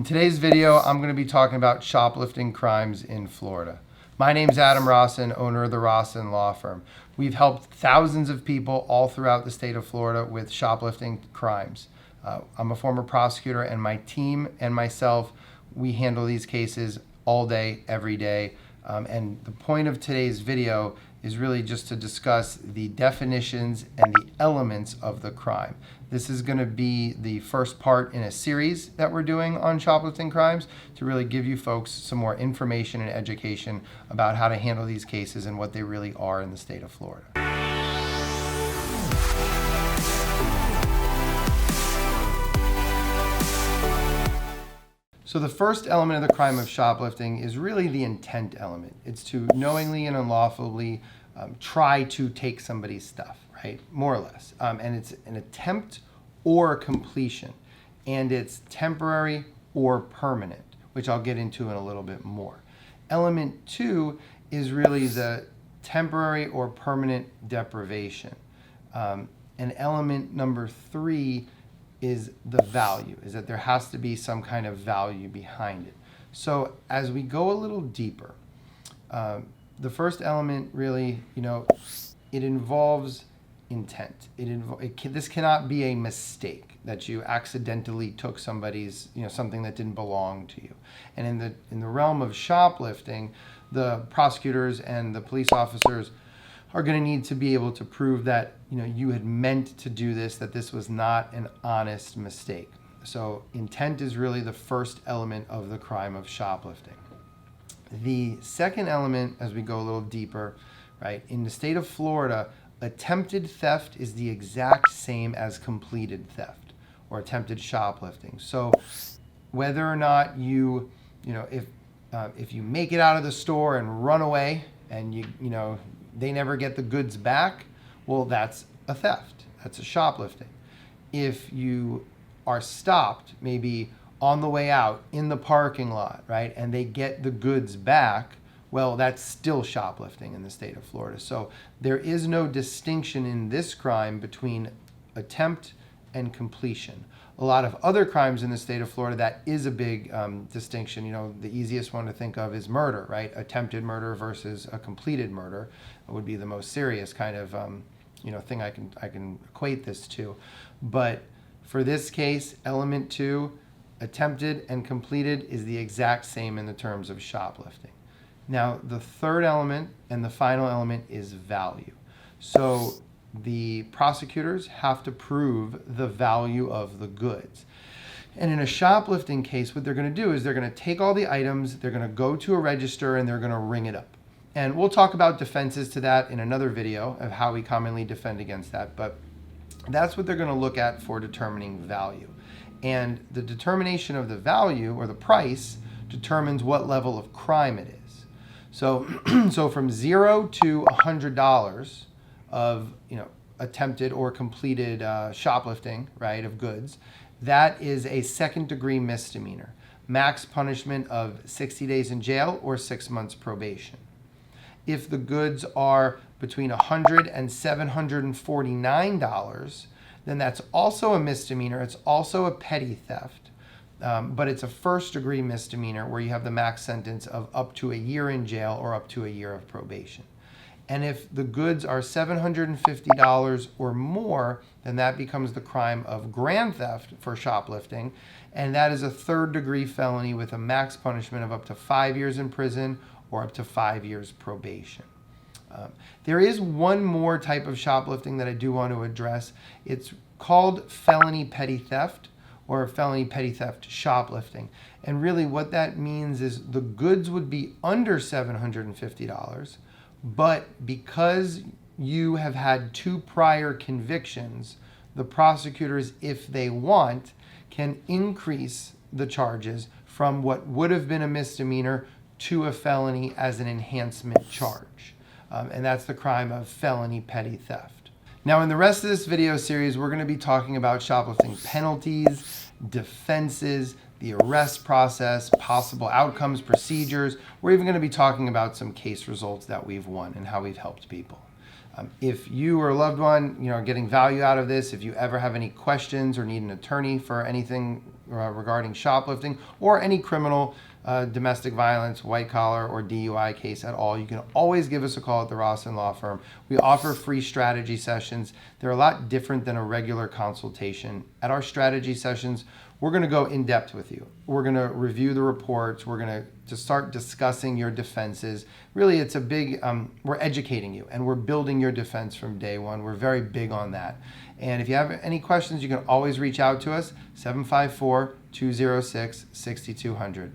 In today's video, I'm going to be talking about shoplifting crimes in Florida. My name's Adam Rossen, owner of the Rossen Law Firm. We've helped thousands of people all throughout the state of Florida with shoplifting crimes. I'm a former prosecutor, and my team and myself, we handle these cases all day, every day. And the point of today's video is really just to discuss the definitions and the elements of the crime. This is going to be the first part in a series that we're doing on shoplifting crimes to really give you folks some more information and education about how to handle these cases and what they really are in the state of Florida. So the first element of the crime of shoplifting is really the intent element. It's to knowingly and unlawfully try to take somebody's stuff, right? More or less. And it's an attempt or completion. And it's temporary or permanent, which I'll get into in a little bit more. Element 2 is really the temporary or permanent deprivation. And element number 3 is the value, is that there has to be some kind of value behind it. So as we go a little deeper, the first element really, it involves intent. This cannot be a mistake that you accidentally took somebody's, something that didn't belong to you. And in the realm of shoplifting, the prosecutors and the police officers are going to need to be able to prove that you had meant to do this, that this was not an honest mistake. So intent is really the first element of the crime of shoplifting. The second element, as we go a little deeper, right, in the state of Florida, attempted theft is the exact same as completed theft or attempted shoplifting. So whether or not if you make it out of the store and run away and they never get the goods back, well, that's a theft. That's a shoplifting. If you are stopped, maybe on the way out in the parking lot, right, and they get the goods back, well, that's still shoplifting in the state of Florida. So there is no distinction in this crime between attempt and completion. A lot of other crimes in the state of Florida, that is a big distinction. The easiest one to think of is murder, right? Attempted murder versus a completed murder would be the most serious kind of thing I can equate this to. But for this case, element 2, attempted and completed, is the exact same in the terms of shoplifting. Now, the third element and the final element is value. So the prosecutors have to prove the value of the goods. And in a shoplifting case, what they're going to do is they're going to take all the items, they're going to go to a register, and they're going to ring it up. And we'll talk about defenses to that in another video of how we commonly defend against that. But that's what they're going to look at for determining value. And the determination of the value or the price determines what level of crime it is. So, so from $0 to $100 of attempted or completed shoplifting, right, of goods, that is a second-degree misdemeanor. Max punishment of 60 days in jail or 6 months probation. If the goods are between $100 and $749, then that's also a misdemeanor. It's also a petty theft, but it's a first-degree misdemeanor where you have the max sentence of up to a year in jail or up to a year of probation. And if the goods are $750 or more, then that becomes the crime of grand theft for shoplifting, and that is a third-degree felony with a max punishment of up to 5 years in prison or up to 5 years probation. There is one more type of shoplifting that I do want to address. It's called felony petty theft or felony petty theft shoplifting. And really what that means is the goods would be under $750, but because you have had 2 prior convictions, the prosecutors, if they want, can increase the charges from what would have been a misdemeanor to a felony as an enhancement charge. And that's the crime of felony petty theft. Now, in the rest of this video series, we're going to be talking about shoplifting penalties, defenses, the arrest process, possible outcomes, procedures. We're even going to be talking about some case results that we've won and how we've helped people. If you or a loved one, are getting value out of this, if you ever have any questions or need an attorney for anything regarding shoplifting or any criminal, domestic violence, white collar, or DUI case at all, you can always give us a call at the Rossen Law Firm. We offer free strategy sessions. They're a lot different than a regular consultation. At our strategy sessions, we're going to go in depth with you. We're going to review the reports. We're going to start discussing your defenses. Really, it's a big, we're educating you and we're building your defense from day one. We're very big on that. And if you have any questions, you can always reach out to us, 754-206-6200.